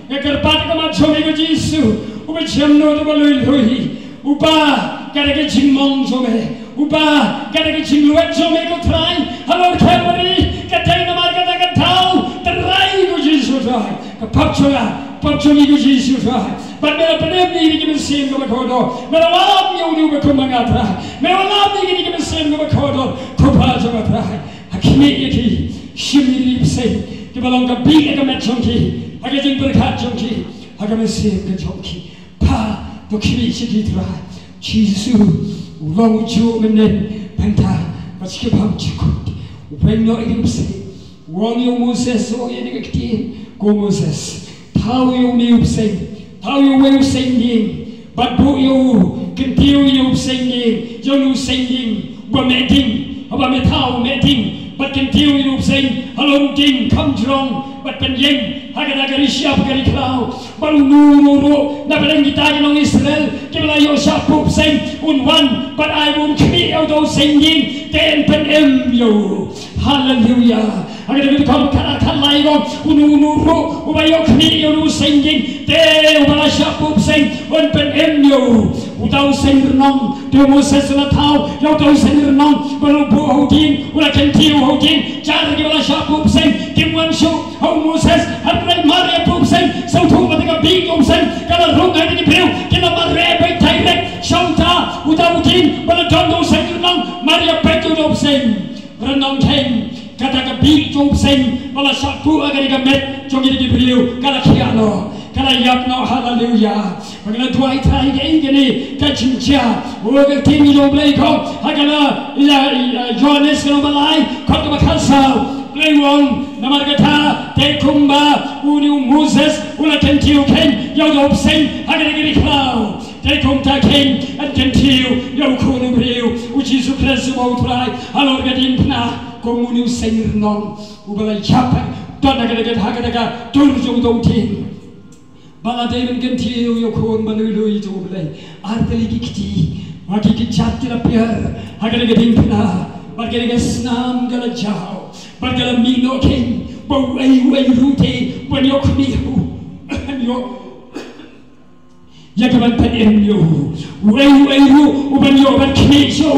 kerpat kamat jome ko Jisu uba jamno to lui uba kada ke jingmong jome uba kada ke jingluat jome ko try halor Calvary kadai namar kada ka thau terai ko Jisu try ka papchogi ko Jisu try but mera penem ni ki mesin ko bakhodo mera wab yo ni ko mangatra mera wab ni ki mesin ko bakhodo ko pa jama try hakimi yaki shimiri bsein ki balong ka bi ka met chongki aga jing berkhat chongki aga mesin ka chongki pa to kimi chiki try Jisu ulang uju menen panta pachike pham chikut upengno ibse wong yo Moses o ye ni kti ko Moses thau yo ni ubse thau yo we singing but bu yo kentiu yo singing yo nu singing ba meeting ba me thau meeting but kentiu yo sing halong king come strong but pen yeng hagada gari siap gari klau baru nuru na beleng kita nong Israel kibla yo siap sing un one but I won't create out those singing ten pen yo hallelujah hagada gari kau kan lai go nuru ubayo create yo nu singing te ubala siap sing un pen yo udau sing renong de Moses la thau yo dau sing renong baru bu hodin ula kentiu hodin jar kibla siap sing kimwan shu Moses hadrai Maria pupsen so thu mataka bi pupsen kala rong ai ni breu kila mare bai direct shauta udautin bala dondo senang Maria petu pupsen renong ken kata ka bi pupsen bala sapu agar ka met jongi ni breu kala khialo kala yakno hallelujah bagala duai thai ge ingeni ka chincha oga timi lo blai ko hagala Johannes ko balai ko ka khalsau Lewong namar kata tekumba uni Moses ula kentiu ken yau do bsein hagere giri klau tekum ta ken at kentiu yau kunu breu u Jisu Kristus mau trai halor gadin pna komuni usain non ubala chapa don hagere ga turju do tin bala deven kentiu yau kun balului do blai arteli kiti maki ki chatira piar hagere gadin pna bagere ga snam gala jao bagala mino king bo ai rute when yo knihu yo yakaban pen yo way ru when yo ban knicho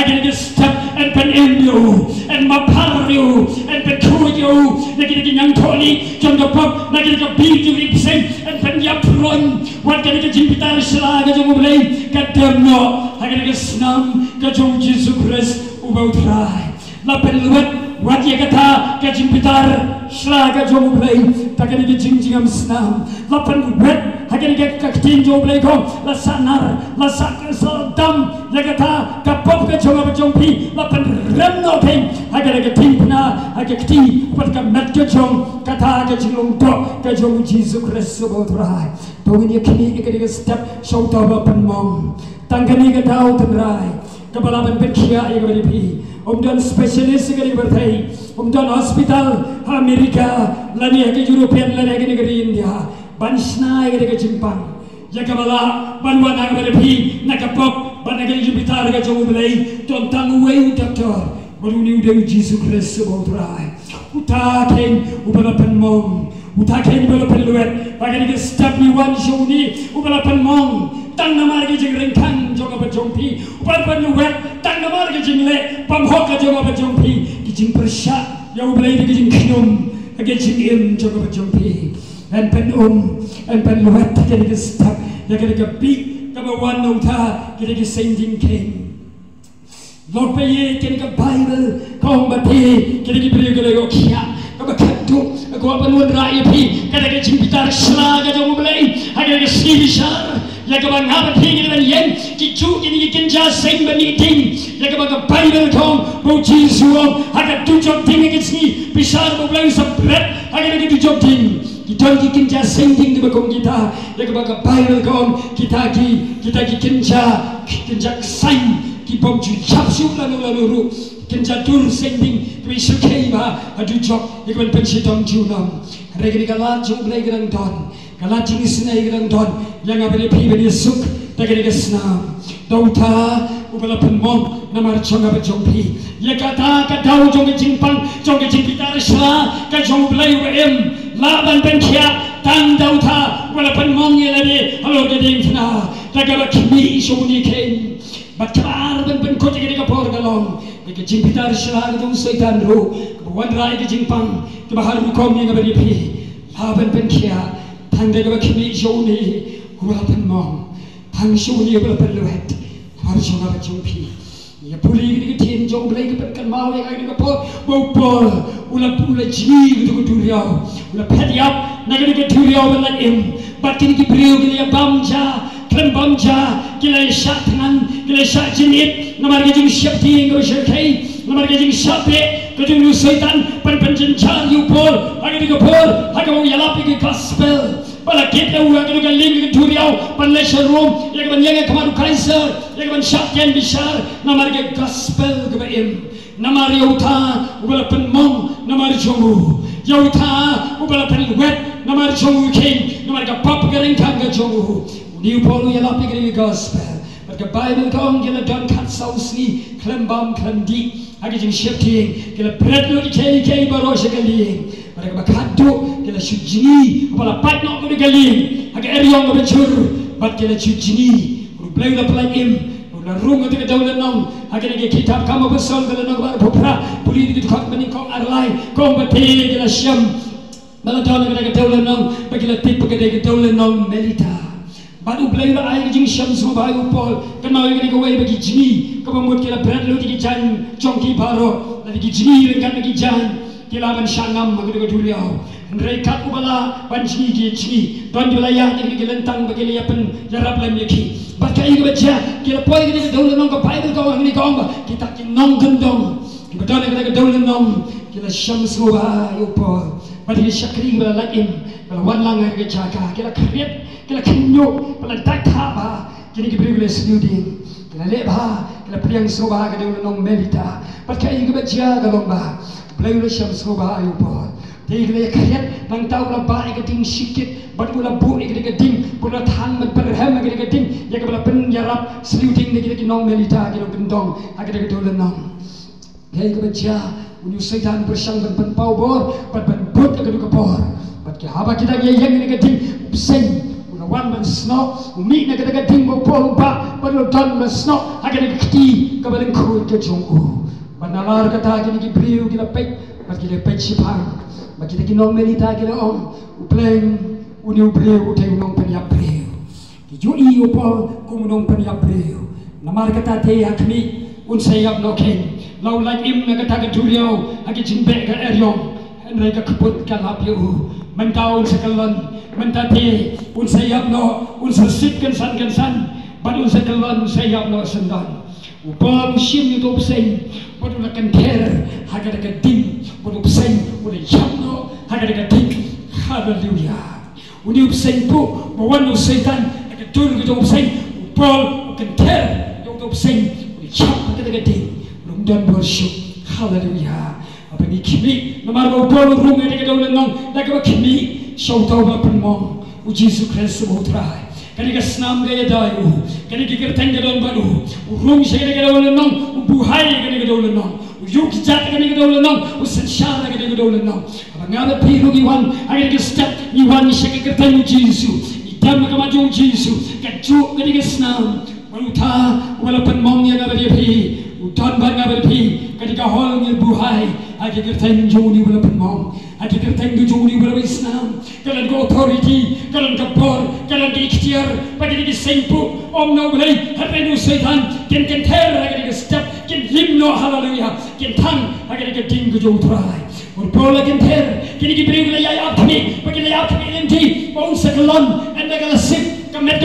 again get step and pen yo and mapario and petuyo nagin yang toni jom the pop nagin ka beat to represent and pen ya pron what can get jimpitar sla ga jom blay kadamno again get snam ga jom Jesus Christ ubau try la pen luat wat ye kata ka jimpitar slaga jomu play takani ki jingjingam snam lapan wet hakani ke kaktin jo play ko la sanar la sakar dam ye kata ka pop ka joga jompi lapan rem no pen hakani ke timpna hakati pat ka mat ka jom kata ka jilong do ka jomu Jesus Christ so trai to ni kini ke step show to lapan mom tangani ka tau trai ka balaban pekia ye ka pi dan spesialis sekali bertai, dan hospital Amerika, lani ke European, lani ke negeri India, bansna ke Jepang, jaga bala banwan nak berpi, nak pop, ban negeri Jupiter ke jauh belai, tentang way doktor, baru ni udah Jesus Kristus berterai, utaken ubala penmong, utaken ubala penluat, bagi ke step ni one show ni ubala penmong. Tang namar ke jeng kan joga bajompi upar penluat tang namar ke jeng le pamhok ke joga bajompi ke jeng persya ya ublai ke jeng khnum ke jeng im joga bajompi and penluat ke step ya ke big ke bawan uta ke sending king Lord paye ke Bible kau mati ke beri ke yo kia ke bakatu ko penluat rai pi ke jeng pitar sla ke joga ublai ke sibishar ya ke bang apa tinggi dengan yen kicu ini kenja sing beniting ya ke bang Bible kong bo Jisu agak tujuh tinggi ke sini besar bo belang sebret agak lagi tujuh tinggi kita ki kenja sing tinggi bakong kita ya ke bang Bible kong kita ki kenja sain ki bom ju chap su lalu kenja dur sing ting tu sukai ba adu job ya ke bang pensidong junam regi kalat ju belai gerang don kalat jing senai gerang don yang apa ni pi beri suk tagari kesnam dauta ubala penmong namar chonga bejompi ya kata ka dau jong jingpang jong jingpitar sla ka jong belai em laban penkia tang dauta mong ye lade halo ke ding fna tagaba kimi shoni ken batar ben ko te ke por galong ke jing pitar shla ke setan ro wan rai ke jing pang ke bahar mu kom ye ngabari phi la ben kia thang de ke kimi shoni ura pen mong thang shoni bel pen luet har shonga ba chung phi ya puli ke tin jong blai ke kan mau ye ke por bo por ula ji ke turiau ula pet yap na ke turiau ben la im bat ke brio ke ya bamja klem bamja ke la sha thanan ke la sha jinit namar ke jing shakti ngo shkai namar ke jing shape ke jing setan pan jin cha yu por age ke por age mo yala ke gospel bala kita uang itu kan link turiau panlesha room yang ban yang kemaru kaiser yang ban syakyan bishar namar ke gospel ke baim namar yauta ubala penmong namar jongu yauta ubala penwet namar jongu king namar ke pap kering kan ke jongu new polu yala pikir gospel ke bible kong gila don kat sausi klembam klendi age jing shifting gila bread lo di kei barosha kali mereka bakado kila shujini apala pat no ko galing aga eriong ko bechur bat kila shujini ru play la plan im la runga te dawla nong aga ke kitab kama besol kala nong bar popra puli di khot maning ko arlai ko bate kila sham bala dawla ke dawla nong bagila tip ke dawla nong melita badu play la ai jing sham so ba yu pol kana ke ko wai bagi jini ko mut kila brand lo di jan chongki baro la di jini kan di jan kilaban shanam magdo duriau mereka ubala banci gi don wilayah yang dilentang bagi liapan jarab lam yaki bakai ke baca kira poi ke daul nong ko bible ko ngini ko kita ki nong gendong betul ke daul nong kila syams wa yupo bagi syakri bala laim bala wanlang ke jaga kila kriet kila kinyo bala dakha ba kini ke beri studying kila leba kila priang soba ke daul nong melita bakai ke baca galomba Belai syam soba ayu por. Tiga kayat nang tahu la ba ikating sikit, bat ula bu ikating, pula thang mat perhem ikating, ya kebala pen yarap seliuting ikating nong melita kilo gendong, agak dolan nong. Hei kebaca, unyu setan bersang ben pau bor, bat but agak kepor. Bat ke haba kita yang ikating bsein. Wan man sno, umi na ikating mo por ba, bat lo don man sno, agak kiti kebaling kuat ke jongku. Banalar kata kini kibriu kila pek, mat kila pek sipang, mat kita kinong melita kila om, upleng uni ubriu utay unong panyap briu. Kijui upol kumunong panyap briu. Namar kata te hakmi unsayap no ken, lau like im na kata kaduriau, hagi jimbe ka eryong, henry ka kaput ka lapiu, mentaun sekalon, mentate unsayap no unsasit kensan, bat unsakalon unsayap no sendan. Upol usim itu bsein, bodoh nak kenter, harga dekat dim, bodoh bsein, bodoh jamno, harga dekat dim, haleluya. Uni bsein pu, bawan setan, dekat tur gitu bsein, upol kenter, itu bsein, bodoh jam harga dekat dim, lumdan bersyuk, haleluya. Apa ni kimi, namar upol rumah dekat daun nong, dekat kimi, syauta bapen mong, uji sukses semutrai. Kani ka snam gaya dayu, kani ki kirtan ga don badu, urung shagere ga don nong, ubuhai kani ga don nong, uyuk jat kani ga don nong, usanshara kani ga don nong. Abangala piru gi wan, agak ka step ni wan shagere kirtan Jesu, idam ka maju Jesu, ka ju kani ka snam, waluta wala pan mong ya ga bari pi, udan ba ga bari pi, kani ka hol ni buhai, agak kirtan joni wala pan mong. Ada kerteng juni berislam, kalian ke authority, kalian ke bor, kalian ke ikhtiar, bagi di sempu, om no boleh, hari nu setan, ken ter, bagi di step, ken himno haleluya, ken tang, bagi di ding jauh terai, berpola ken ter, kini diberi wilayah apa ni, bagi wilayah apa ni nanti, bau sekelon, anda kalau sip, kemet